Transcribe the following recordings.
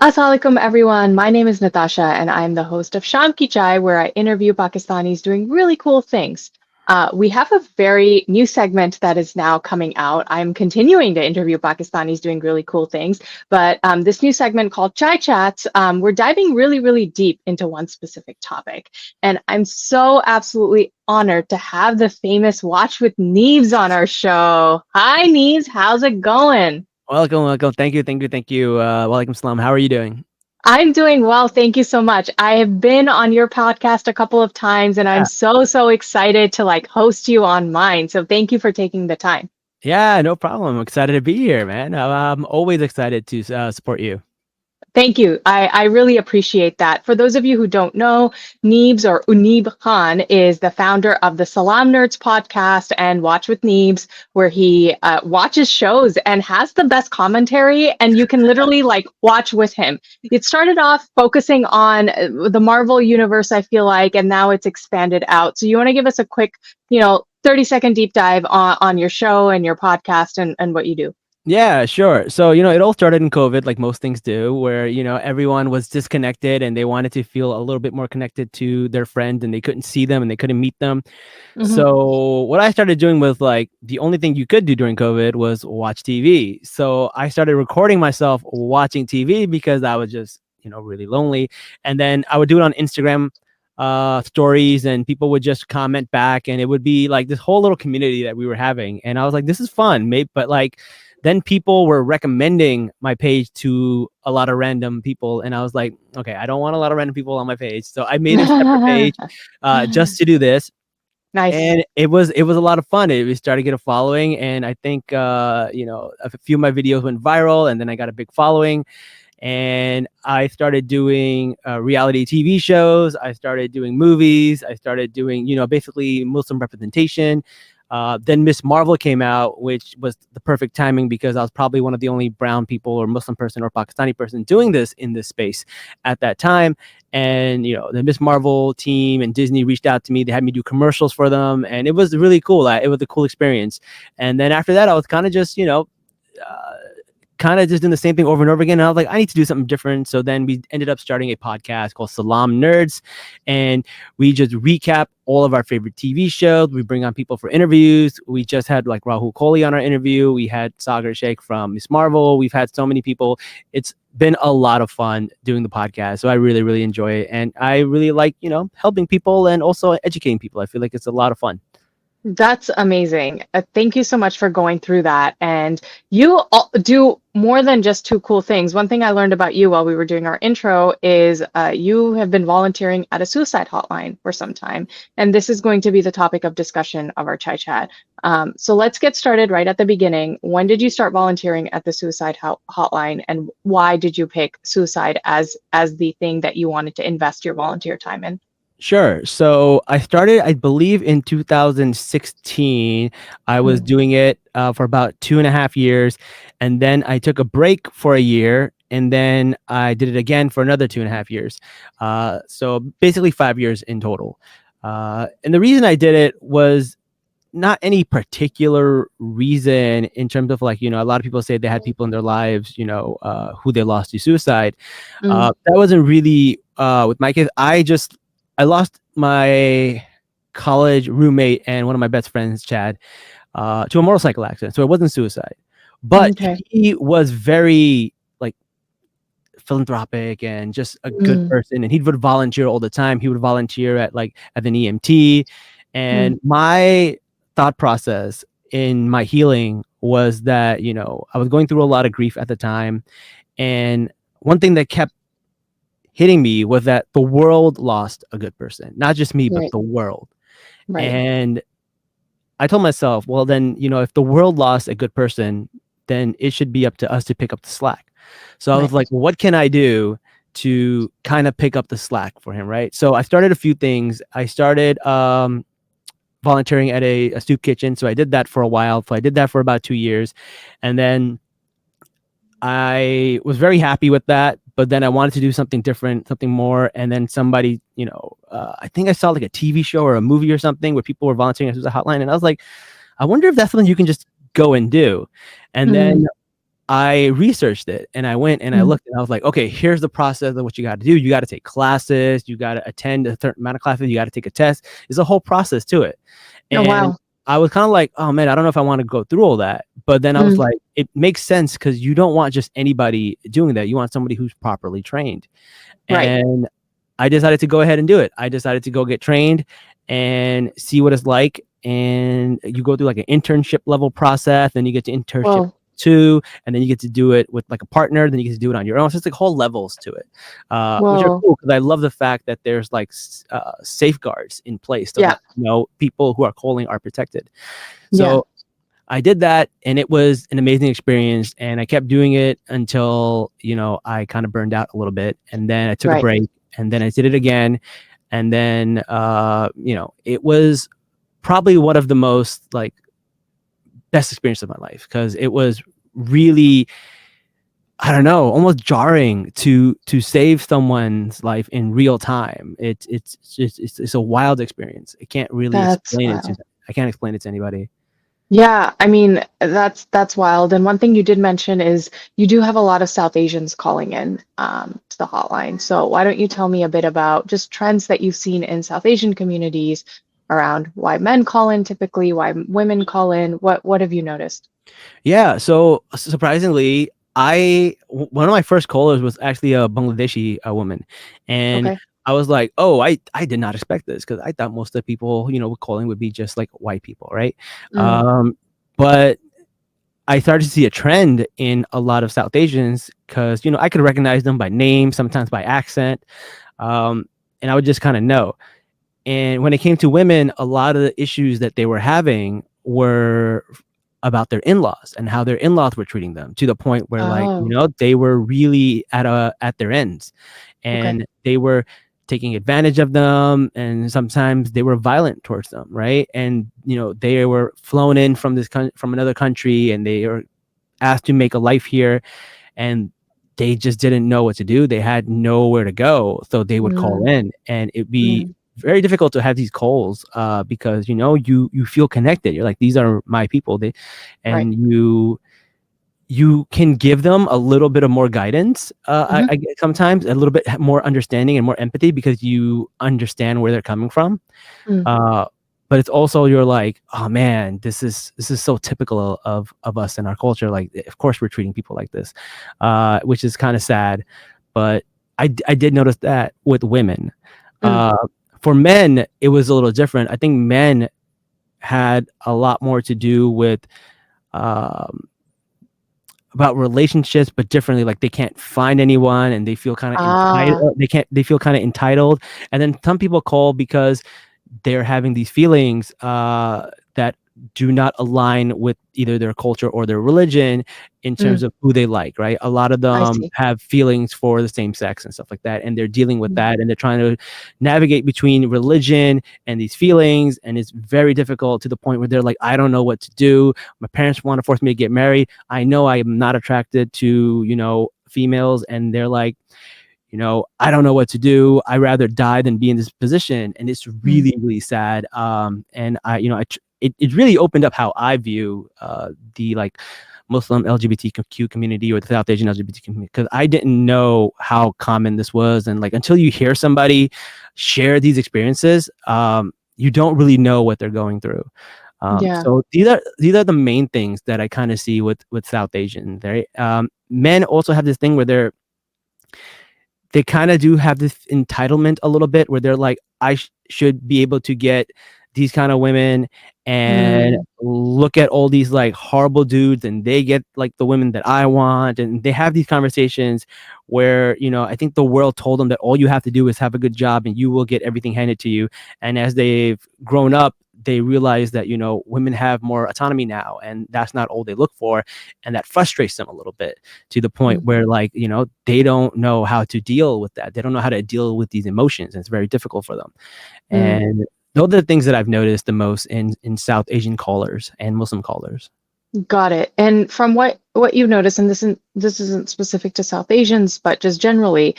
Assalamualaikum everyone. My name is Natasha and I'm the host of Shaam Ki Chai, where I interview Pakistanis doing really cool things. We have a very new segment that is now coming out. I'm continuing to interview Pakistanis doing really cool things, but this new segment called Chai Chats, we're diving really, really deep into one specific topic. And I'm so absolutely honored to have the famous Watch with Neebz on our show. Hi, Neebz. How's it going? Welcome. Thank you. Walaikum salam. How are you doing? I'm doing well. Thank you so much. I have been on your podcast a couple of times and I'm Yeah. so excited to like host you on mine. So thank you for taking the time. Yeah, no problem. I'm excited to be here, man. I'm always excited to support you. Thank you. I really appreciate that. For those of you who don't know, Neebz or Uneeb Khan is the founder of the Salam Nerds podcast and Watch with Neebz, where he watches shows and has the best commentary, and you can literally like watch with him. It started off focusing on the Marvel universe, I feel like, and now it's expanded out. So you want to give us a quick, 30-second deep dive on your show and your podcast and what you do? Yeah, sure. So, it all started in COVID, like most things do, where, everyone was disconnected and they wanted to feel a little bit more connected to their friends and they couldn't see them and they couldn't meet them. Hmm. So, what I started doing was like the only thing you could do during COVID was watch TV. So, I started recording myself watching TV because I was just, really lonely. And then I would do it on Instagram stories and people would just comment back and it would be like this whole little community that we were having. And I was like, this is fun, mate. But like, then people were recommending my page to a lot of random people and I was like, okay, I don't want a lot of random people on my page, so I made a separate page just to do this. Nice. And it was a lot of fun. We started to get a following and I think a few of my videos went viral and then I got a big following and I started doing reality TV shows. I started doing movies. I started doing, basically Muslim representation. Then Miss Marvel came out, which was the perfect timing because I was probably one of the only brown people or Muslim person or Pakistani person doing this in this space at that time. And, the Miss Marvel team and Disney reached out to me. They had me do commercials for them. And it was really cool. It was a cool experience. And then after that, I was kind of just, kind of just doing the same thing over and over again. And I was like, I need to do something different. So then we ended up starting a podcast called Salam Nerds. And we just recap all of our favorite TV shows. We bring on people for interviews. We just had like Rahul Kohli on our interview. We had Sagar Sheikh from Miss Marvel. We've had so many people. It's been a lot of fun doing the podcast. So I really, really enjoy it. And I really like, helping people and also educating people. I feel like it's a lot of fun. That's amazing. Thank you so much for going through that. And you do more than just two cool things. One thing I learned about you while we were doing our intro is you have been volunteering at a suicide hotline for some time. And this is going to be the topic of discussion of our chai chat. So let's get started right at the beginning. When did you start volunteering at the suicide hotline, and why did you pick suicide as the thing that you wanted to invest your volunteer time in? Sure. So I started, I believe, in 2016. I was Mm. doing it for about 2.5 years. And then I took a break for a year. And then I did it again for another 2.5 years. So basically 5 years in total. And the reason I did it was not any particular reason in terms of like, a lot of people say they had people in their lives, who they lost to suicide. Mm. That wasn't really with my case. I lost my college roommate and one of my best friends, Chad, to a motorcycle accident. So it wasn't suicide, but Okay. he was very like philanthropic and just a good Mm. person. And he would volunteer all the time. He would volunteer at an EMT. Mm. And my thought process in my healing was that, I was going through a lot of grief at the time. And one thing that kept hitting me was that the world lost a good person, not just me, but Right. the world. Right. And I told myself, well, then, if the world lost a good person, then it should be up to us to pick up the slack. So I was Right. like, what can I do to kind of pick up the slack for him? Right. So I started a few things. I started volunteering at a soup kitchen. So I did that for a while. So I did that for about 2 years. And then I was very happy with that, but then I wanted to do something different, something more. And then somebody, I think I saw like a TV show or a movie or something where people were volunteering as a hotline. And I was like, I wonder if that's something you can just go and do. And then Mm. I researched it and I went and I Mm. looked and I was like, okay, here's the process of what you got to do. You got to take classes, you got to attend a certain amount of classes, you got to take a test. There's a whole process to it. Oh, And wow. I was kind of like, oh man, I don't know if I want to go through all that. But then I was Mm. like, it makes sense because you don't want just anybody doing that. You want somebody who's properly trained. Right. And I decided to go ahead and do it. I decided to go get trained and see what it's like. And you go through like an internship level process, then you get to internship Whoa. two, and then you get to do it with like a partner, then you get to do it on your own. So it's like whole levels to it, which are Whoa. cool because I love the fact that there's like safeguards in place so Yeah. that people who are calling are protected. Yeah. So I did that and it was an amazing experience and I kept doing it until, I kind of burned out a little bit and then I took a Right. break and then I did it again. And then, it was probably one of the most like best experiences of my life because it was really, I don't know, almost jarring to save someone's life in real time. It's a wild experience. I can't really That's explain it to wild. I can't explain it to anybody. Yeah, I mean, that's wild. And one thing you did mention is you do have a lot of South Asians calling in to the hotline. So why don't you tell me a bit about just trends that you've seen in South Asian communities around why men call in typically, why women call in? What have you noticed? Yeah, so surprisingly, one of my first callers was actually a Bangladeshi woman, and Okay. I was like, oh, I did not expect this because I thought most of the people calling would be just like white people, right? Mm. But I started to see a trend in a lot of South Asians because I could recognize them by name, sometimes by accent, um, and I would just kind of know. And when it came to women, a lot of the issues that they were having were about their in-laws and how their in-laws were treating them to the point where like, Oh, they were really at their ends okay. and they were taking advantage of them and sometimes they were violent towards them, right? And they were flown in from from another country and they were asked to make a life here and they just didn't know what to do. They had nowhere to go. So they would call Mm, in and it'd be mm, very difficult to have these calls because you feel connected. You're like, these are my people. right. And you can give them a little bit of more guidance. Hmm. I get sometimes a little bit more understanding and more empathy because you understand where they're coming from. Mm, Uh, but it's also you're like, oh man, this is so typical of us and our culture. Like, of course we're treating people like this, which is kind of sad. But I did notice that with women. mm. Uh, for men, it was a little different. I think men had a lot more to do with um, about relationships, but differently. Like they can't find anyone, and they feel kind of Ah, entitled. They feel kind of entitled. And then some people call because they're having these feelings that do not align with either their culture or their religion in terms mm, of who they like, right? A lot of I them see. have feelings for the same sex and stuff like that, and they're dealing with Mm, that, and they're trying to navigate between religion and these feelings, and it's very difficult to the point where they're like, I don't know what to do. My parents want to force me to get married. I know I am not attracted to, females, and they're like, I don't know what to do. I rather die than be in this position. And it's mm, really, really sad. And it really opened up how I view the like Muslim LGBTQ community or the South Asian LGBT community because I didn't know how common this was. And like until you hear somebody share these experiences, you don't really know what they're going through. yeah. So these are the main things that I kind of see with South Asian. Right? Men also have this thing where they kind of do have this entitlement a little bit where they're like, I should be able to get these kind of women and Mm, look at all these like horrible dudes and they get like the women that I want. And they have these conversations where, I think the world told them that all you have to do is have a good job and you will get everything handed to you. And as they've grown up, they realize that, women have more autonomy now and that's not all they look for. And that frustrates them a little bit to the point mm, where like they don't know how to deal with that. They don't know how to deal with these emotions and it's very difficult for them. mm. And those are the things that I've noticed the most in South Asian callers and Muslim callers. Got it. And from what you've noticed, and this isn't specific to South Asians, but just generally,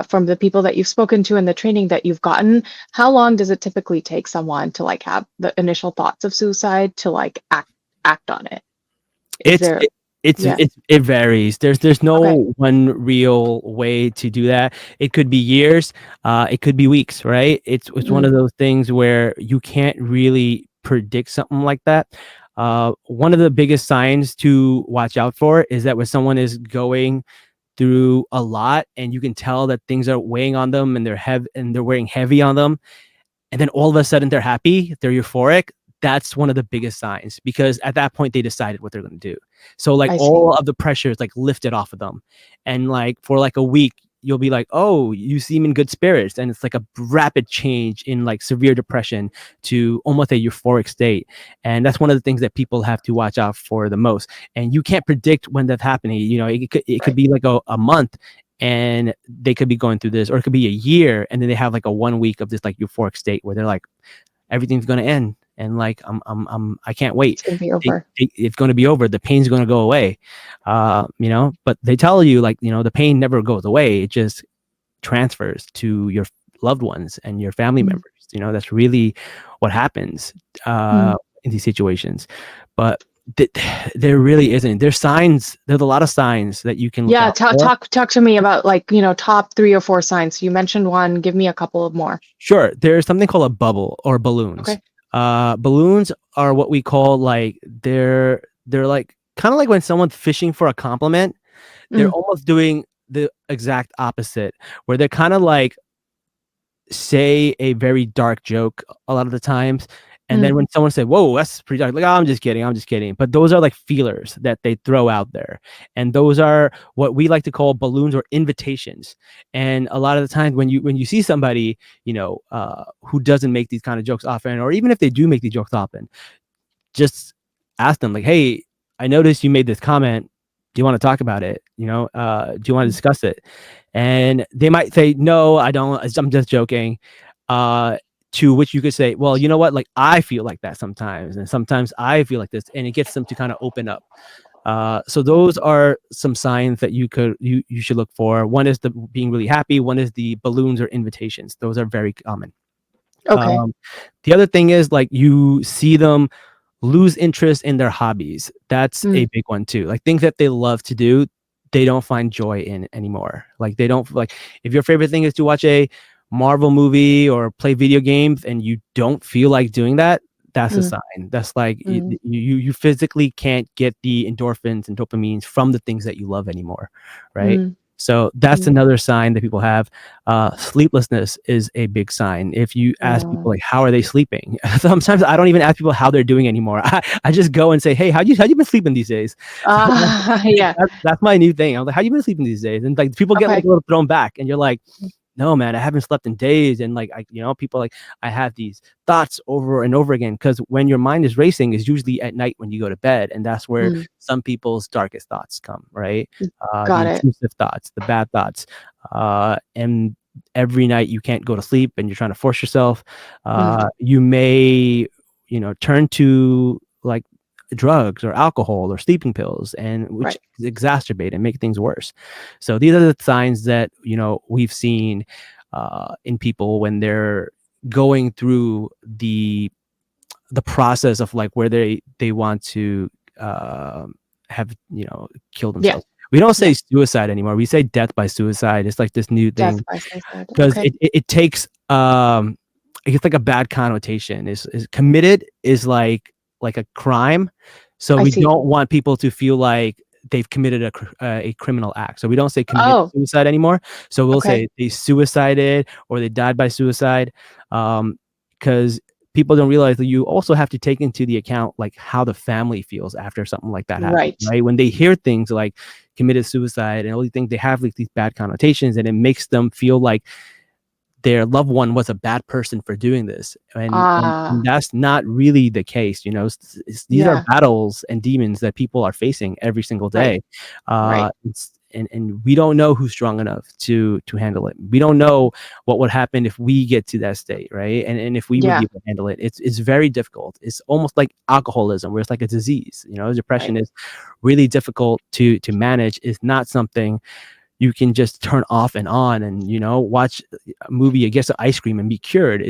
from the people that you've spoken to and the training that you've gotten, how long does it typically take someone to have the initial thoughts of suicide to act on it? Is It's there? Yeah. It varies. There's Okay. no one real way to do that. It could be years, it could be weeks, right? It's one Mm, of those things where you can't really predict something like that. One of the biggest signs to watch out for is that when someone is going through a lot and you can tell that things are weighing on them and they're wearing heavy on them, and then all of a sudden they're happy, they're euphoric. That's one of the biggest signs, because at that point they decided what they're going to do. So like I see. all of the pressure is like lifted off of them, and like for like a week you'll be like, oh, you seem in good spirits, and it's like a rapid change in like severe depression to almost a euphoric state. And that's one of the things that people have to watch out for the most. And you can't predict when that's happening. You know, it could Right. be like a month, and they could be going through this, or it could be a year and then they have like a 1 week of this like euphoric state where they're like, everything's going to end, and like I can't wait. It's gonna be over. It's going to be over, the pain's going to go away. You know, but they tell you like, you know, the pain never goes away, it just transfers to your loved ones and your family Mm, members. You know, that's really what happens uh mm. in these situations. But th- there really isn't. There's a lot of signs that you can look Yeah, out for. talk to me about like, top 3 or 4 signs. You mentioned one. Give me a couple of more. Sure. There's something called a bubble or balloons. Okay. Balloons are what we call like they're like kind of like when someone's fishing for a compliment. They're Mm, almost doing the exact opposite, where they're kind of like say a very dark joke a lot of the times. And then mm, when someone said, whoa, that's pretty dark, like, oh, I'm just kidding, I'm just kidding. But those are like feelers that they throw out there. And those are what we like to call balloons or invitations. And a lot of the times when you see somebody, who doesn't make these kind of jokes often, or even if they do make these jokes often, just ask them like, hey, I noticed you made this comment. Do you want to talk about it? Do you want to mm, discuss it? And they might say, no, I don't. I'm just joking. Uh, to which you could say, well, you know what? Like, I feel like that sometimes, and sometimes I feel like this, and it gets them to kind of open up. So those are some signs that you should look for. One is the being really happy. One is the balloons or invitations. Those are very common. okay. Um, the other thing is like you see them lose interest in their hobbies. That's a Mm, big one too. Like things that they love to do, they don't find joy in anymore. Like they don't like, if your favorite thing is to watch a Marvel movie or play video games and you don't feel like doing that, that's a mm, sign. That's like mm, you physically can't get the endorphins and dopamines from the things that you love anymore, right? mm, So that's mm. another sign that people have. Sleeplessness is a big sign. If you ask Uh, people like, how are they sleeping? Sometimes I don't even ask people how they're doing anymore. I just go and say, hey, how you been sleeping these days? yeah. That's my new thing. I'm like, how you been sleeping these days? And like people get like Okay. a little thrown back, and you're like, no, man, I haven't slept in days. And like, people like, I have these thoughts over and over again. Cause when your mind is racing is usually at night when you go to bed. And that's where Mm, some people's darkest thoughts come, right? The got it. intrusive thoughts, the bad thoughts. And every night you can't go to sleep and you're trying to force yourself. Mm, You may, turn to like drugs or alcohol or sleeping pills, and which right. exacerbate and make things worse. So these are the signs that we've seen in people when they're going through the process of like where they want to have kill Yeah. themselves. We don't say Yeah. suicide anymore. We say death by suicide. It's like this new Death thing, by suicide. because Okay. it takes it gets like a bad connotation. Is committed is like a crime, so I we see. don't want people to feel like they've committed a criminal act. So we don't say commit Oh, suicide anymore. So we'll okay. say they suicided or they died by suicide, because people don't realize that you also have to take into the account like how the family feels after something like that happens, Right. right? When they hear things like committed suicide and all these things, they have like these bad connotations, and it makes them feel like their loved one was a bad person for doing this, and Ah, that's not really the case. These are yeah. battles and demons that people are facing every single Right. day. Right. And we don't know who's strong enough to handle it. We don't know what would happen if we get to that state, right? And if we would be Yeah. able to handle it, it's very difficult. It's almost like alcoholism, where it's like a disease. Depression Right. is really difficult to manage. It's not something you can just turn off and on and watch a movie, get some ice cream and be cured.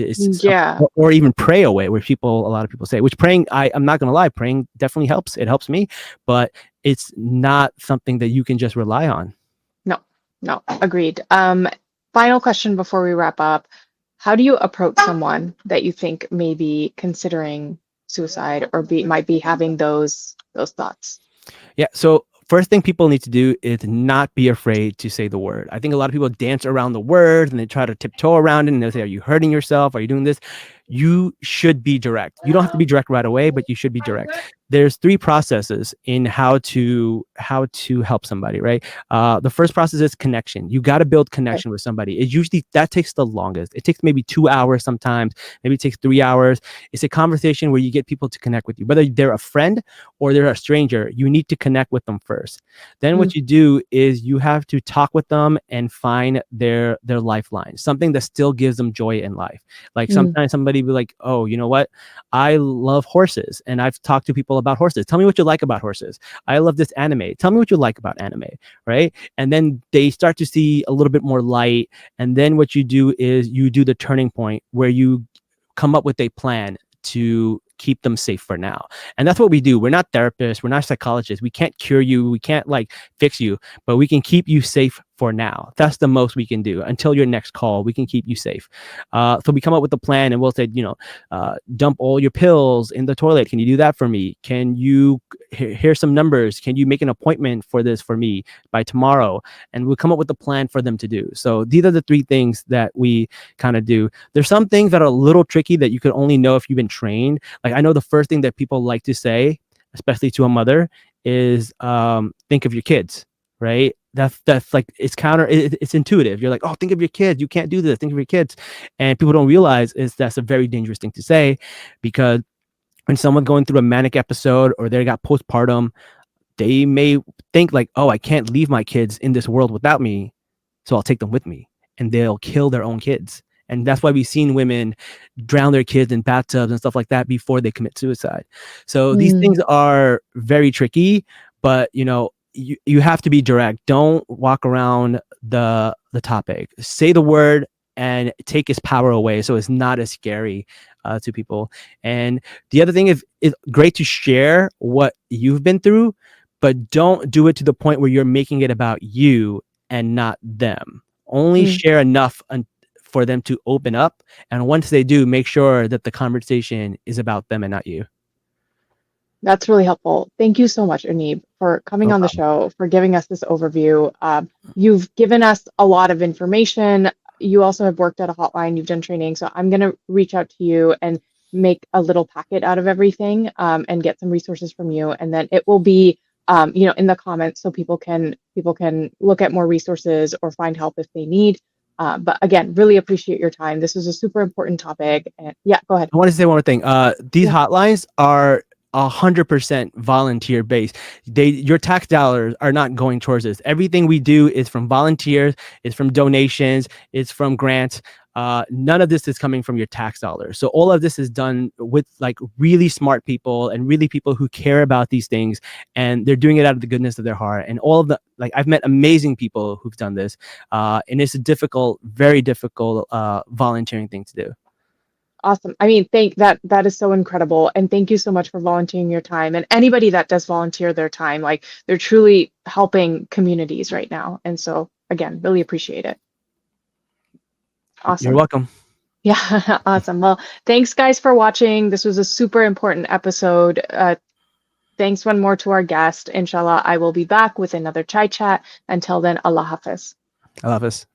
Yeah. Or even pray away, where a lot of people say, which praying, I'm not gonna lie, praying definitely helps. It helps me, but it's not something that you can just rely on. No, agreed. Final question before we wrap up. How do you approach someone that you think may be considering suicide or might be having those thoughts? Yeah. So first thing people need to do is not be afraid to say the word. I think a lot of people dance around the word and they try to tiptoe around it and they say, are you hurting yourself? Are you doing this? You should be direct. You don't have to be direct right away, but you should be direct. There's 3 processes in how to help somebody, right? The first process is connection. You got to build connection with somebody. It usually that takes the longest. It takes maybe 2 hours sometimes, maybe it takes 3 hours. It's a conversation where you get people to connect with you, whether they're a friend or they're a stranger. You need to connect with them first. Then what you do is you have to talk with them and find their lifeline, something that still gives them joy in life. Like sometimes somebody be like, oh, you know what? I love horses and I've talked to people about horses. Tell me what you like about horses. I love this anime. Tell me what you like about anime, right? And then they start to see a little bit more light. And then what you do is you do the turning point where you come up with a plan to keep them safe for now. And that's what we do. We're not therapists. We're not psychologists. We can't cure you. We can't like fix you, but we can keep you safe for now. That's the most we can do until your next call. We can keep you safe. So we come up with a plan and we'll say, dump all your pills in the toilet. Can you do that for me? Can you here's some numbers? Can you make an appointment for this for me by tomorrow? And we'll come up with a plan for them to do. So these are the 3 things that we kind of do. There's some things that are a little tricky that you could only know if you've been trained. Like I know the first thing that people like to say, especially to a mother, is think of your kids, right? That's like it's intuitive. You're like, oh, think of your kids. You can't do this. Think of your kids. And people don't realize is that's a very dangerous thing to say, because when someone's going through a manic episode or they got postpartum, they may think like, oh, I can't leave my kids in this world without me, so I'll take them with me, and they'll kill their own kids. And that's why we've seen women drown their kids in bathtubs and stuff like that before they commit suicide. So these things are very tricky, but you have to be direct. Don't walk around the topic. Say the word and take its power away, so it's not as scary to people. And the other thing is, it's great to share what you've been through, but don't do it to the point where you're making it about you and not them. Only share enough for them to open up. And once they do, make sure that the conversation is about them and not you. That's really helpful. Thank you so much, Uneeb, for coming on the show, for giving us this overview. You've given us a lot of information. You also have worked at a hotline. You've done training. So I'm going to reach out to you and make a little packet out of everything and get some resources from you. And then it will be, in the comments so people can look at more resources or find help if they need. But again, really appreciate your time. This is a super important topic. And yeah, go ahead. I want to say one more thing. These hotlines are 100% volunteer based. Your tax dollars are not going towards this. Everything we do is from volunteers, it's from donations, it's from grants. None of this is coming from your tax dollars. So all of this is done with like really smart people and really people who care about these things, and they're doing it out of the goodness of their heart. And all of the I've met amazing people who've done this, and it's a difficult, very difficult volunteering thing to do. Awesome. I mean, that is so incredible. And thank you so much for volunteering your time. And anybody that does volunteer their time, like they're truly helping communities right now. And so again, really appreciate it. Awesome. You're welcome. Yeah, awesome. Well, thanks guys for watching. This was a super important episode. Thanks one more to our guest. Inshallah, I will be back with another chai chat. Until then, Allah Hafiz. Allah Hafiz.